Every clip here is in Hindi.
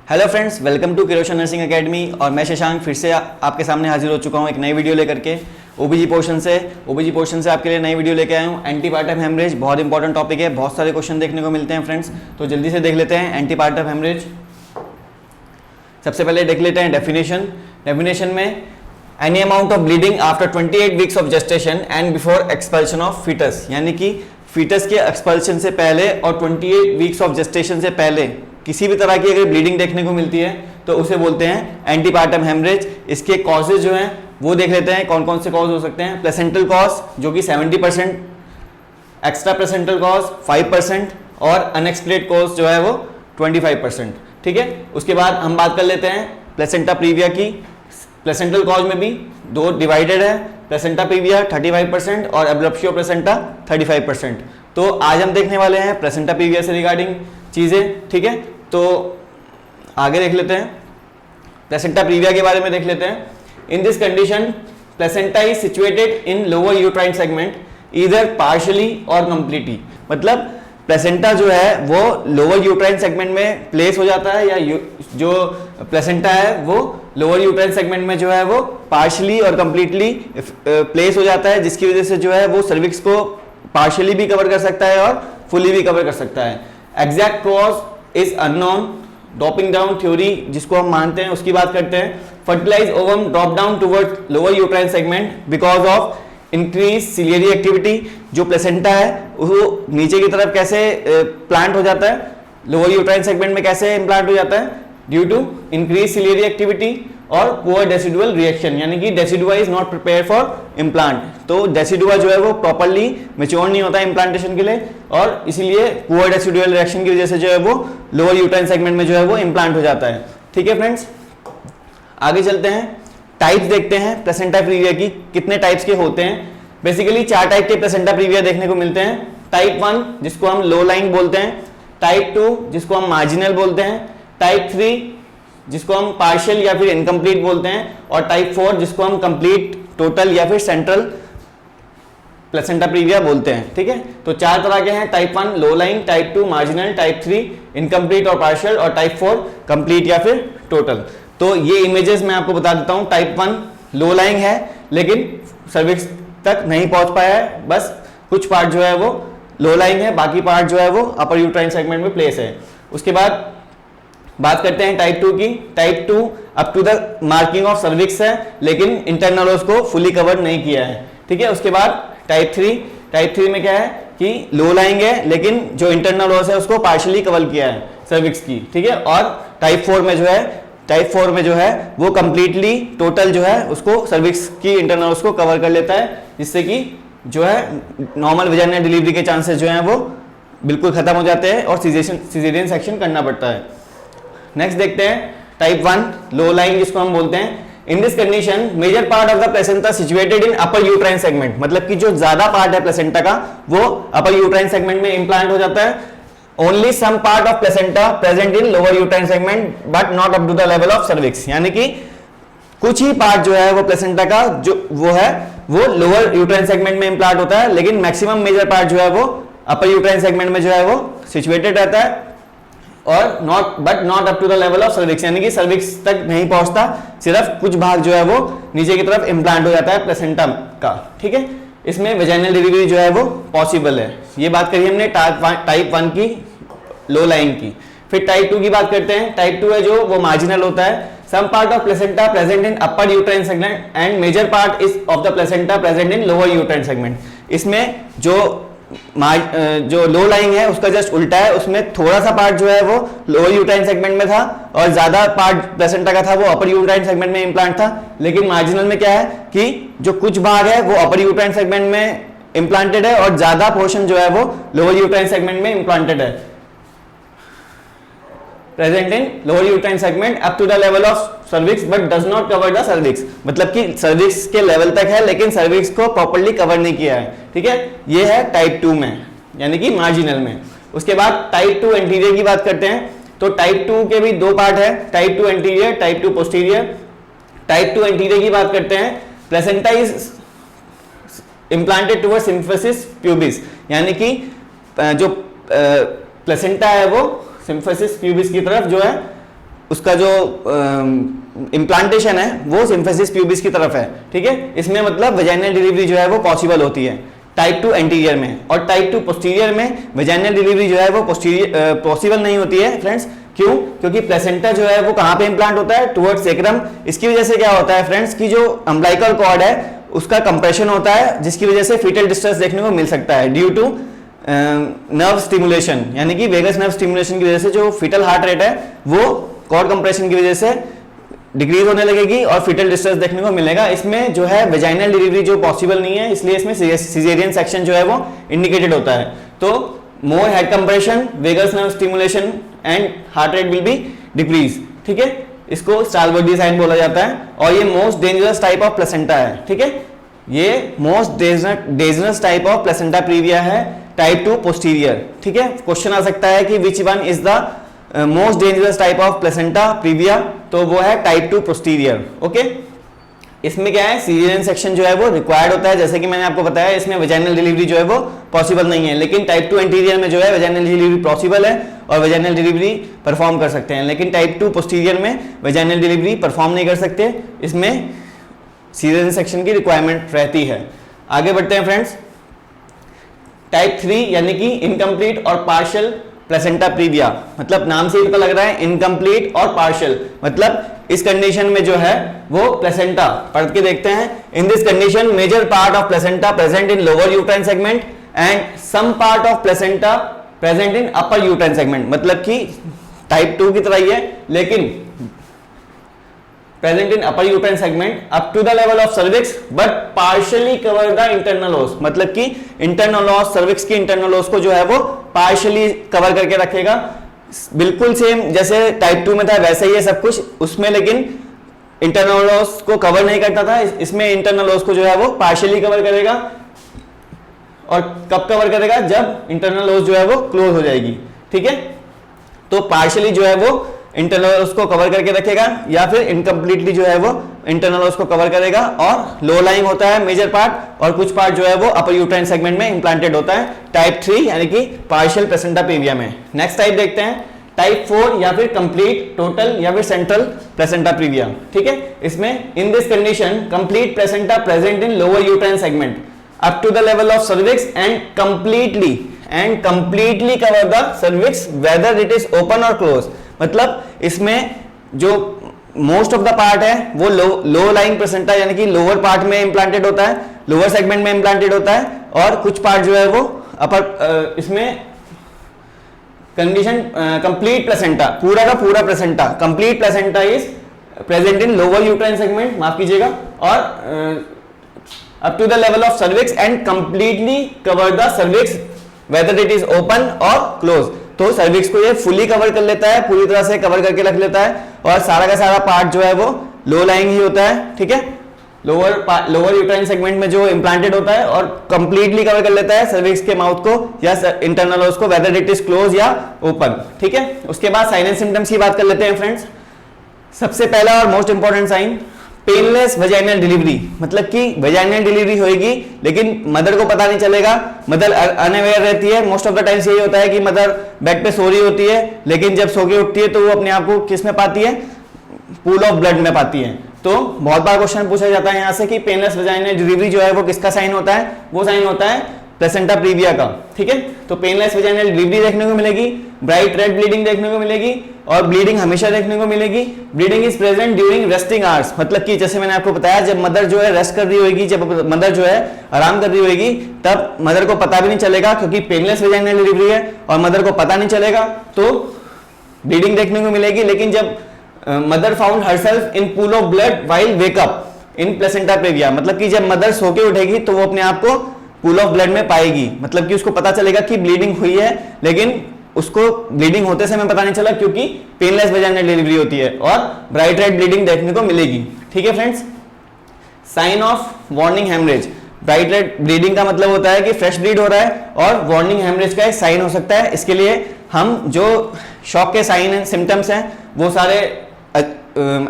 हेलो फ्रेंड्स, वेलकम टू किरोशन नर्सिंग एकेडमी। और मैं शशांक फिर से आपके सामने हाजिर हो चुका हूँ एक नई वीडियो लेकर के ओबीजी पोर्शन से आपके लिए नई वीडियो लेके आया हूँ। एंटीपार्टम हेमरेज बहुत इंपॉर्टेंट टॉपिक है, बहुत सारे क्वेश्चन देखने को मिलते हैं फ्रेंड्स, तो जल्दी से देख लेते हैं एंटीपार्टम हेमरेज। सबसे पहले देख लेते हैं डेफिनेशन में any amount of bleeding after 28 weeks of gestation and before expulsion of foetus, यानी कि फीटस के एक्सपल्शन से पहले और 28 वीक्स ऑफ जेस्टेशन से पहले किसी भी तरह की अगर ब्लीडिंग देखने को मिलती है तो उसे बोलते हैं एंटीपार्टम हेमरेज। इसके कॉजेज जो हैं वो देख लेते हैं, कौन कौन से कॉज हो सकते हैं। प्लेसेंटल कॉज जो कि 70%, एक्स्ट्रा प्लेसेंटल कॉज 5% और अनएक्सप्लेनेड कॉज जो है वो 25%। ठीक है, उसके बाद हम बात कर लेते हैं प्लेसेंटा प्रीविया की। प्लेसेंटल कॉज में भी दो डिवाइडेड है, प्लेसेंटा प्रीविया 35% और एब्लप्शियो प्लेसेंटा 35%। तो आज हम देखने वाले हैं प्लेसेंटा प्रीविया से रिगार्डिंग चीज़ें। ठीक है, तो आगे देख लेते हैं, प्लेसेंटा प्रीविया के बारे में देख लेते हैं। In this condition placenta is situated in lower uterine segment either partially और कंप्लीटली, मतलब प्लेसेंटा जो है वो लोअर यूट्राइन सेगमेंट में प्लेस हो जाता है, या जो प्लेसेंटा है वो लोअर यूट्राइन सेगमेंट में जो है वो पार्शियली और कंप्लीटली प्लेस हो जाता है, जिसकी वजह से जो है वो सर्विक्स को पार्शियली भी कवर कर सकता है और फुली भी कवर कर सकता है। Exact cause is unknown. Dropping down theory जिसको हम मानते हैं उसकी बात करते हैं। Fertilise ovum drop down towards lower uterine segment because of increase ciliary activity. जो प्लेसेंटा है वो नीचे की तरफ कैसे प्लांट हो जाता है, लोअर यूट्राइन सेगमेंट में कैसे इम्प्लांट हो जाता है, due to increase ciliary activity और पुअर डेसिडुअल रिएक्शन, यानी कि decidua is not prepare for implant. तो डेसिडुआ जो है वो प्रॉपर्ली मेच्योर नहीं होता है इम्प्लांटेशन के लिए, और इसीलिए पुअर डेसिडुअल रिएक्शन की वजह से जो है वो लोअर यूट्राइन सेगमेंट में जो है वो इम्प्लांट हो जाता है। ठीक है फ्रेंड्स, आगे चलते हैं, टाइप्स देखते हैं प्लेसेंटा प्रीविया की, कितने टाइप्स के होते हैं। बेसिकली 4 टाइप के प्लेसेंटा प्रीविया देखने को मिलते हैं। टाइप 1 जिसको हम लो लाइन बोलते हैं, टाइप 2 जिसको हम मार्जिनल बोलते हैं, टाइप 3 जिसको हम पार्शियल या फिर इनकम्प्लीट बोलते हैं, और टाइप 4 जिसको हम कंप्लीट, टोटल या फिर सेंट्रल प्लेसेंटा प्रीविया बोलते हैं। ठीक है, तो 4 तरह के हैं, type 1 low lying, type 2 marginal, type 3 incomplete और पार्शियल, और टाइप 4 कंप्लीट या फिर टोटल। तो ये इमेजेस मैं आपको बता देता हूं। टाइप 1 लो लाइन है लेकिन सर्विक्स तक नहीं पहुंच पाया है, बस कुछ पार्ट जो है वो लो लाइन है, बाकी पार्ट जो है वो अपर यूट्राइन सेगमेंट में प्लेस है। उसके बाद बात करते हैं टाइप 2 की। Type 2 up to the marking of cervix है लेकिन इंटरनल उसको फुली कवर नहीं किया है। ठीक है, उसके बाद टाइप 3 में क्या है कि लो लाइन है लेकिन जो इंटरनल ओस है उसको पार्शियली कवर किया है सर्विक्स की। ठीक है, और टाइप 4 में जो है वो कंप्लीटली टोटल जो है उसको सर्विक्स की इंटरनल उसको कवर कर लेता है, जिससे कि जो है नॉर्मल वजाइनल डिलीवरी के चांसेस जो हैं वो बिल्कुल खत्म हो जाते हैं और सिजेरियन सेक्शन करना पड़ता है। नेक्स्ट देखते हैं टाइप 1 लो लाइन जिसको हम बोलते हैं। In this condition major part of the placenta situated in upper uterine segment, मतलब कि जो ज्यादा पार्ट है प्लेसेंटा का वो अपर यूट्राइन सेगमेंट में इंप्लांट हो जाता है। Only some part of placenta present in lower uterine segment but not up to the level of cervix, यानी कि कुछ ही पार्ट जो है वो प्लेसेंटा का जो वो है वो लोअर यूट्राइन सेगमेंट में इंप्लांट होता है, लेकिन मैक्सिमम मेजर पार्ट जो है वो अपर यूट्राइन सेगमेंट में जो है वो सिचुएटेड रहता है, और not up to the level of cervix, यानी कि सर्विक्स तक नहीं पहुंचता, सिर्फ कुछ भाग जो है वो नीचे की तरफ इम्प्लांट हो जाता है प्लेसेंटा का। ठीक है, इसमें वेजाइनल डिलीवरी जो है वो पॉसिबल है। ये बात करी हमने टाइप 1 की लो लाइन की। फिर टाइप 2 की बात करते हैं। टाइप 2 है जो वो मार्जिनल होता है। Some part of placenta present in upper uterine segment and major part is of the placenta present in lower uterine segment. इसमें जो लो लाइन है उसका जस्ट उल्टा है, उसमें थोड़ा सा पार्ट जो है वो लोअर यूट्राइन सेगमेंट में था और ज्यादा पार्ट प्लेसेंटा का था वो अपर यूट्राइन सेगमेंट में इंप्लांट था। लेकिन मार्जिनल में क्या है कि जो कुछ भाग है वो अपर यूट्राइन सेगमेंट में इंप्लांटेड है और ज्यादा पोर्शन जो है वो लोअर यूट्राइन सेगमेंट में इंप्लांटेड है। Present in lower uterine segment up to the level of cervix but does not cover the cervix, मतलब कि सर्विक्स के लेवल तक है लेकिन सर्विक्स को प्रॉपर्ली कवर नहीं किया है। ठीक है, ये है टाइप 2 में, यानी कि मार्जिनल में। उसके बाद टाइप 2 एंटीरियर की बात करते हैं। तो टाइप 2 के भी 2 पार्ट है, type 2 anterior, type 2 posterior. Type 2 anterior की बात करते हैं। Placenta is implanted towards symphysis pubis, यानी कि जो प्लेसेंटा है वो सिम्फिसिस प्यूबिस की तरफ जो है उसका जो इम्प्लांटेशन है वो सिम्फेसिस प्यूबिस की तरफ है, ठीक है। इसमें मतलब वेजाइनल डिलीवरी जो है वो पॉसिबल होती है टाइप 2 एंटीरियर में, और टाइप 2 पोस्टीरियर में वेजाइनल डिलीवरी जो है वो पॉसिबल नहीं होती है फ्रेंड्स। क्यों? क्योंकि प्लेसेंटा जो है वो कहाँ पे इंप्लांट होता है? Towards sacrum. इसकी वजह से क्या होता है फ्रेंड्स कि जो अम्बिलिकल कॉर्ड है उसका कंप्रेशन होता है, जिसकी वजह से फीटल डिस्ट्रेस देखने को मिल सकता है ड्यू टू नर्व स्टिमुलेशन, यानी कि वेगस नर्व स्टिमुलेशन की वजह से जो फीटल हार्ट रेट है वो कॉर्ड कंप्रेशन की वजह से डिक्रीज होने लगेगी और फीटल डिस्ट्रेस देखने को मिलेगा। इसमें जो है वेजाइनल डिलीवरी जो पॉसिबल नहीं है, इसलिए इसमें सिजेरियन सेक्शन जो है वो इंडिकेटेड होता है। तो more head compression, vagus nerve stimulation and heart rate will be decrease, ठीक है। इसको स्टालबर्डी साइन बोला जाता है, और ये most dangerous type of placenta है, ठीक है। ये most dangerous type of placenta previa है, टाइप 2 पोस्टीरियर, ठीक है। क्वेश्चन आ सकता है कि which one is the most dangerous type of placenta previa, तो वो है टाइप 2 पोस्टीरियर, ओके। इसमें क्या है, सीजेरियन सेक्शन जो है वो रिक्वायर्ड होता है, जैसे कि मैंने आपको बताया। इसमें वेजाइनल डिलीवरी जो है वो पॉसिबल नहीं है, लेकिन टाइप 2 एंटीरियर में जो है वेजाइनल डिलीवरी पॉसिबल है और वेजाइनल डिलीवरी परफॉर्म कर सकते हैं, लेकिन टाइप 2 पोस्टीरियर में वेजाइनल डिलीवरी परफॉर्म नहीं कर सकते। इसमें सीजेरियन सेक्शन की रिक्वायरमेंट रहती है। आगे बढ़ते हैं फ्रेंड्स। टाइप 3 यानी कि इनकम्प्लीट और पार्शियल प्लेसेंटा प्रीविया, मतलब नाम से ही पता लग रहा है इनकम्प्लीट और पार्शियल, मतलब इस कंडीशन में जो है वो प्लेसेंटा, पढ़ के देखते हैं। In this condition major part of placenta present in lower uterine segment and some part of placenta present in upper uterine segment, मतलब कि टाइप 2 की तरह ही है, लेकिन present in upper uterine segment up to the level of cervix but partially cover the internal os, मतलब कि internal os, cervix की internal os को जो है वो partially cover करके रखेगा। बिल्कुल सेम जैसे टाइप 2 में था वैसे ही है सब कुछ उसमें, लेकिन internal os को कवर नहीं करता था, इसमें internal os को जो है वो partially कवर करेगा। और कब कवर करेगा? जब internal os जो है वो क्लोज हो जाएगी, ठीक है। तो partially जो है वो इंटरनल उसको कवर करके रखेगा, या फिर इनकम्प्लीटली जो है वो इंटरनल उसको कवर करेगा, और लो लाइंग होता है मेजर पार्ट, और कुछ पार्ट जो है वो अपर यूट्राइन सेगमेंट में इंप्लांटेड होता है टाइप 3 यानी कि पार्शियल प्लेसेंटा प्रीविया में। नेक्स्ट टाइप देखते हैं टाइप 4 या फिर कंप्लीट, टोटल या फिर सेंट्रल प्लेसेंटा प्रीविया, ठीक है। इसमें in this condition complete placenta present in lower uterine segment up to the level of cervix and completely cover the cervix whether it is open और क्लोज, मतलब इसमें जो मोस्ट ऑफ द पार्ट है वो लो लाइंग प्लेसेंटा यानी कि लोअर पार्ट में इंप्लांटेड होता है, लोअर सेगमेंट में इंप्लांटेड होता है, और कुछ पार्ट जो है वो अपर, इसमें कंडीशन कंप्लीट प्लेसेंटा, पूरा का पूरा placenta, complete placenta is present in lower uterine segment, माफ कीजिएगा, और up to the level of cervix and completely cover the cervix whether it is open और क्लोज। तो सर्विक्स को ये फुली कवर कर लेता है, पूरी तरह से कवर करके रख लेता है, और सारा का सारा पार्ट जो है वो लो लाइंग ही होता है, ठीक है। लोअर यूट्राइन सेगमेंट में जो इंप्लांटेड होता है और कंप्लीटली कवर कर लेता है सर्विक्स के माउथ को या इंटरनल ओस को, वेदर इट इज क्लोज या ओपन, ठीक है। उसके बाद साइन एंड सिम्टम्स की बात कर लेते हैं फ्रेंड्स। सबसे पहला और most important sign painless vaginal delivery, मतलब कि वेजाइनल डिलीवरी होगी लेकिन मदर को पता नहीं चलेगा, मदर अनअवेयर रहती है। मोस्ट ऑफ द टाइम्स यही होता है कि मदर बेड पे सो रही होती है, लेकिन जब सो के उठती है तो वो अपने आप को किस में पाती है? पूल ऑफ ब्लड में पाती है। तो बहुत बार क्वेश्चन पूछा जाता है यहाँ से कि पेनलेस वेजाइनल डिलीवरी जो है वो किसका साइन होता है? वो साइन होता है प्लेसेंटा प्रीविया का, ठीक है। तो पेनलेस वेजाइनल डिलीवरी देखने को मिलेगी, ब्राइट रेड ब्लीडिंग देखने को मिलेगी, और ब्लीडिंग हमेशा देखने को मिलेगी। Bleeding is present during resting hours, मतलब कि जैसे मैंने आपको बताया जब मदर जो है रेस्ट कर रही होगी, जब मदर जो है आराम कर रही होगी, तब मदर को पता भी नहीं चलेगा क्योंकि पेनलेस वेजाइनल डिलीवरी है और मदर को पता नहीं चलेगा, तो ब्लीडिंग देखने को मिलेगी। लेकिन जब mother found herself in pool of blood while wake up in placenta previa, मतलब कि जब मदर सो के उठेगी तो वो अपने आप को पूल ऑफ ब्लड में पाएगी, मतलब कि उसको पता चलेगा कि ब्लीडिंग हुई है, लेकिन उसको ब्लीडिंग होते समय पता नहीं चला क्योंकि पेनलेस वेजाइनल डिलीवरी होती है, और ब्राइट रेड ब्लीडिंग देखने को मिलेगी, ठीक है friends. Sign of warning haemorrhage, bright red bleeding का मतलब होता है कि फ्रेश ब्लीड हो रहा है, और वार्निंग हेमरेज का एक साइन हो सकता है। इसके लिए हम जो शॉक के साइन एंड सिम्टम्स हैं वो सारे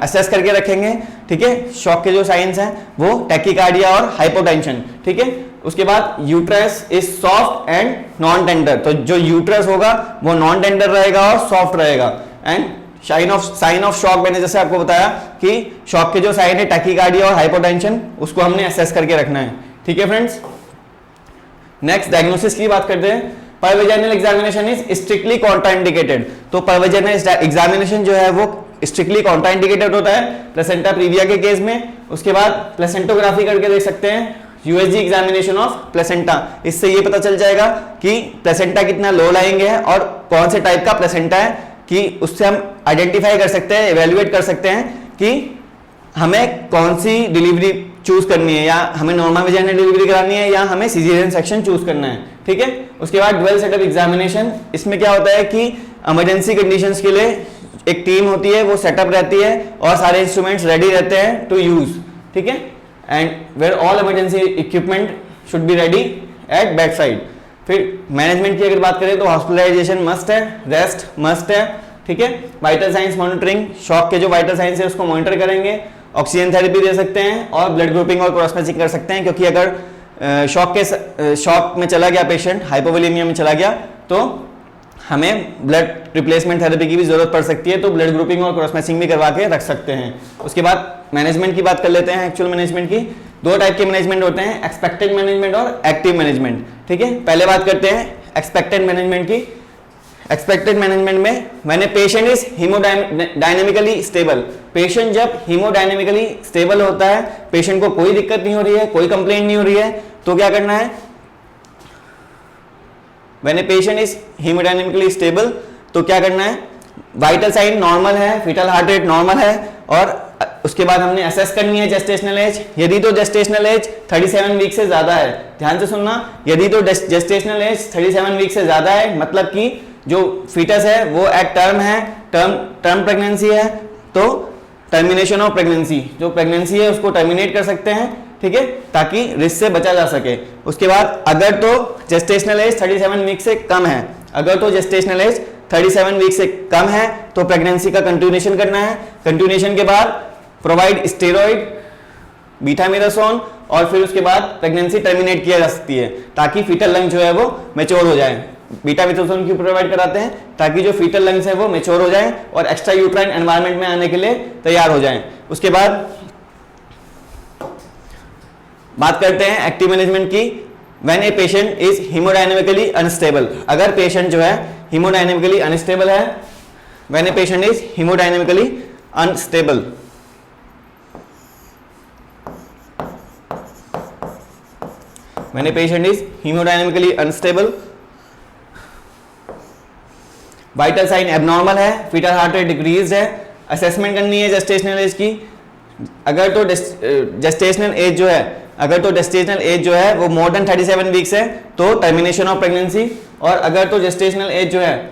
असेस करके रखेंगे, ठीक है। शॉक के जो साइंस हैं वो टैकीकार्डिया और हाइपोटेंशन, ठीक है। उसके बाद uterus is soft and non tender, तो जो यूट्रस होगा वो नॉन टेंडर रहेगा और सॉफ्ट रहेगा, एंड साइन ऑफ शॉक मैंने जैसे आपको बताया कि शॉक के जो साइन है टैकीकार्डिया और हाइपोटेंशन, उसको हमने असेस करके रखना है। ठीक है फ्रेंड्स, नेक्स्ट डायग्नोसिस की बात करते हैं। परवेजाइनल एग्जामिनेशन इज स्ट्रिक्टली कॉन्ट्राइंडिकेटेड। तो परवेजाइनल एग्जामिनेशन जो है वो स्ट्रिक्टली कॉन्ट्राइंडिकेटेड होता है प्लेसेंटा प्रीविया के केस में। उसके बाद प्लेसेंटोग्राफी करके देख सकते हैं, यूएसजी एग्जामिनेशन ऑफ प्लेसेंटा, इससे ये पता चल जाएगा कि प्लेसेंटा कितना लो लाइंग है और कौन से टाइप का प्लेसेंटा है, कि उससे हम आइडेंटिफाई कर सकते हैं, इवेल्युएट कर सकते हैं कि हमें कौन सी डिलीवरी चूज करनी है, या हमें नॉर्मल वेजाइनल डिलीवरी करानी है, या हमें सिजेरियन सेक्शन चूज करना है। ठीक है, उसके बाद ड्वेल सेटअप एग्जामिनेशन, इसमें क्या होता है कि इमरजेंसी कंडीशंस के लिए एक टीम होती है, वो सेटअप रहती है और सारे इंस्ट्रूमेंट्स रेडी रहते हैं टू यूज। ठीक है, and where all emergency equipment should be ready at bed side. फिर मैनेजमेंट की अगर बात करें तो हॉस्पिटलाइजेशन मस्ट है, रेस्ट मस्ट है। ठीक है, वाइटल साइंस मॉनिटरिंग, शॉक के जो वाइटल साइंस है उसको मॉनिटर करेंगे, ऑक्सीजन थेरेपी दे सकते हैं और ब्लड ग्रुपिंग और क्रॉस मैचिंग कर सकते हैं, क्योंकि अगर शॉक में चला गया पेशेंट, हाइपोवोलेमिया में चला गया, तो हमें ब्लड रिप्लेसमेंट थेरेपी की भी जरूरत पड़ सकती है, तो ब्लड ग्रुपिंग और क्रॉस मैचिंग भी करवा के रख सकते हैं। उसके बाद मैनेजमेंट की बात कर लेते हैं। एक्चुअल मैनेजमेंट की दो टाइप के मैनेजमेंट होते हैं, एक्सपेक्टेड मैनेजमेंट और एक्टिव मैनेजमेंट। ठीक है, पहले बात करते हैं एक्सपेक्टेड मैनेजमेंट की। एक्सपेक्टेड मैनेजमेंट में when a patient is haemodynamically stable, patient जब हीमोडायनेमिकली स्टेबल होता है, पेशेंट को कोई दिक्कत नहीं हो रही है, कोई कंप्लेंट नहीं हो रही है, तो क्या करना है, when a patient is haemodynamically stable, तो क्या करना है, वाइटल साइन नॉर्मल है, फीटल हार्ट रेट नॉर्मल है, और उसके बाद हमने असेस करनी है जेस्टेशनल एज। यदि तो जेस्टेशनल एज 37 वीक से ज्यादा है, ध्यान से सुनना, यदि तो जेस्टेशनल एज 37 वीक से ज्यादा है, मतलब कि जो फीटस है वो एट टर्म है, टर्म प्रेगनेंसी है, तो टर्मिनेशन ऑफ प्रेगनेंसी, जो प्रेगनेंसी है उसको टर्मिनेट कर सकते हैं। ठीक है, ताकि रिस्क से बचा जा सके। उसके बाद अगर तो जेस्टेशनल एज 37 वीक से कम है, अगर तो जेस्टेशनल एज 37 वीक से कम है तो प्रेगनेंसी का कंटिन्यूएशन करना है। कंटिन्यूएशन के बाद प्रोवाइड स्टेरॉइड, बीटामिथासोन, और फिर उसके बाद प्रेगनेंसी टर्मिनेट किया जा सकती है, ताकि फीटल लंग जो है वो मैच्योर हो जाए। बीटामिथासोन क्यों प्रोवाइड कराते हैं, ताकि जो फीटल लंग्स है वो मैच्योर हो जाए और एक्स्ट्रा यूट्राइन एनवायरनमेंट में आने के लिए तैयार हो जाएं। उसके बाद बात करते हैं एक्टिव मैनेजमेंट की। When a patient is haemodynamically unstable, अगर पेशेंट जो है हीमोडायनेमिकली अनस्टेबल है, when a patient is haemodynamically unstable, when a patient is haemodynamically unstable, vital sign abnormal है, फीटल हार्ट रेट डिक्रीज है, असेसमेंट करनी है जेस्टेशनल एज की। अगर तो जेस्टेशनल एज जो है, अगर तो जेस्टेशनल एज जो है वो मोर देन 37 वीक्स है तो टर्मिनेशन ऑफ प्रेगनेंसी, और अगर तो जेस्टेशनल एज जो है,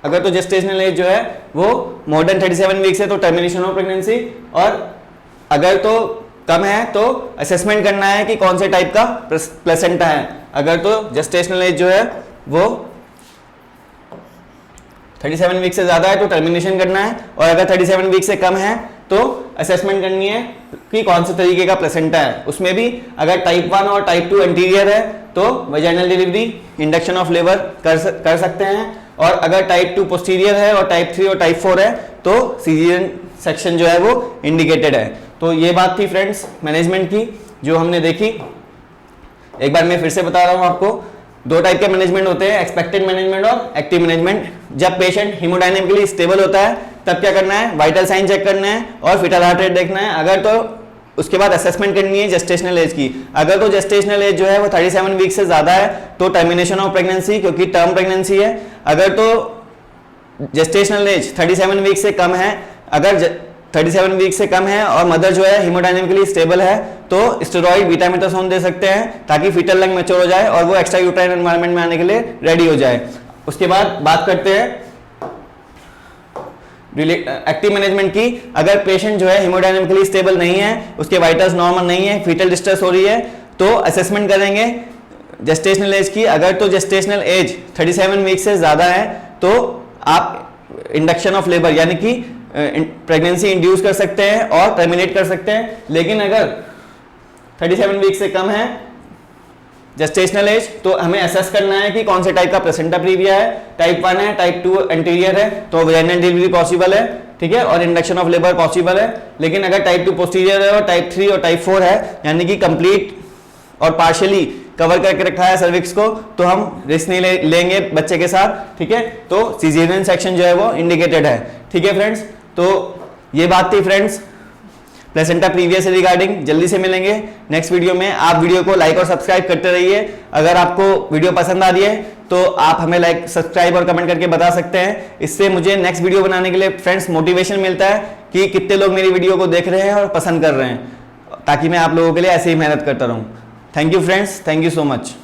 अगर तो जेस्टेशनल एज जो है वो मोर देन 37 वीक्स है तो टर्मिनेशन ऑफ प्रेगनेंसी, और अगर तो कम है तो असेसमेंट करना है कि कौन से टाइप का प्लेसेंटा है। अगर तो जेस्टेशनल एज जो है वो 37 वीक से ज्यादा है तो टर्मिनेशन करना है, और अगर 37 वीक से कम है तो असेसमेंट करनी है कि कौन से तरीके का प्लेसेंटा है। उसमें भी अगर टाइप 1 और टाइप 2 एंटीरियर है तो vaginal delivery, induction of labour कर सकते हैं, और अगर टाइप 2 पोस्टीरियर है और टाइप 3 और टाइप 4 है तो सीजरियन सेक्शन जो है वो इंडिकेटेड है। तो ये बात थी फ्रेंड्स मैनेजमेंट की जो हमने देखी। एक बार मैं फिर से बता रहा हूँ आपको, दो टाइप के मैनेजमेंट होते हैं, एक्सपेक्टेड मैनेजमेंट और एक्टिव मैनेजमेंट। जब पेशेंट हीमोडायनेमिकली स्टेबल होता है तब क्या करना है, वाइटल साइन चेक करना है और फीटल हार्ट रेट देखना है। अगर तो उसके बाद असेसमेंट करनी है जेस्टेशनल एज की। अगर तो जेस्टेशनल एज जो है वो 37 वीक से ज्यादा है तो टर्मिनेशन ऑफ प्रेगनेंसी, क्योंकि टर्म प्रेगनेंसी है। अगर तो जेस्टेशनल एज 37 वीक से कम है, अगर 37 वीक से कम है और मदर जो है हीमोडायनेमिकली स्टेबल है तो स्टेरॉइड बीटामिथासोन दे सकते हैं ताकि फीटल लंग मैच्योर हो जाए और वो एक्स्ट्रा यूट्राइन एनवायरनमेंट में आने के लिए रेडी हो जाए। उसके बाद बात करते हैं एक्टिव मैनेजमेंट की। अगर पेशेंट जो है हीमोडायनेमिकली स्टेबल नहीं है, उसके वाइटल्स नॉर्मल नहीं है, फीटल डिस्ट्रेस हो रही है, तो असेसमेंट करेंगे जेस्टेशनल एज की। अगर तो जेस्टेशनल एज 37 वीक से ज्यादा है तो आप इंडक्शन ऑफ लेबर यानी कि प्रेगनेंसी इंड्यूस कर सकते हैं और टर्मिनेट कर सकते हैं। लेकिन अगर 37 वीक से कम है जेस्टेशनल एज, तो हमें असेस करना है कि कौन से टाइप का प्लेसेंटा प्रीविया है, टाइप 1 है, टाइप 2 एंटीरियर है, तो वेजाइनल डिलीवरी पॉसिबल है, ठीक है, और इंडक्शन ऑफ लेबर पॉसिबल है। लेकिन अगर टाइप 2 पोस्टीरियर है और टाइप 3 और टाइप 4 है, यानी कि कंप्लीट और पार्शियली कवर करके रखा है सर्विक्स को, तो हम रिस्क नहीं लेंगे बच्चे के साथ, ठीक है। तो सीजेरियन सेक्शन जो है वो इंडिकेटेड है, ठीक है फ्रेंड्स। तो ये बात थी फ्रेंड्स प्लेसेंटा प्रीविया से रिगार्डिंग। जल्दी से मिलेंगे नेक्स्ट वीडियो में। आप वीडियो को लाइक और सब्सक्राइब करते रहिए। अगर आपको वीडियो पसंद आ रही है तो आप हमें लाइक, सब्सक्राइब और कमेंट करके बता सकते हैं। इससे मुझे नेक्स्ट वीडियो बनाने के लिए फ्रेंड्स मोटिवेशन मिलता है कि कितने लोग मेरी वीडियो को देख रहे हैं और पसंद कर रहे हैं, ताकि मैं आप लोगों के लिए ऐसे ही मेहनत करता रहूं। Thank you friends, thank you so much.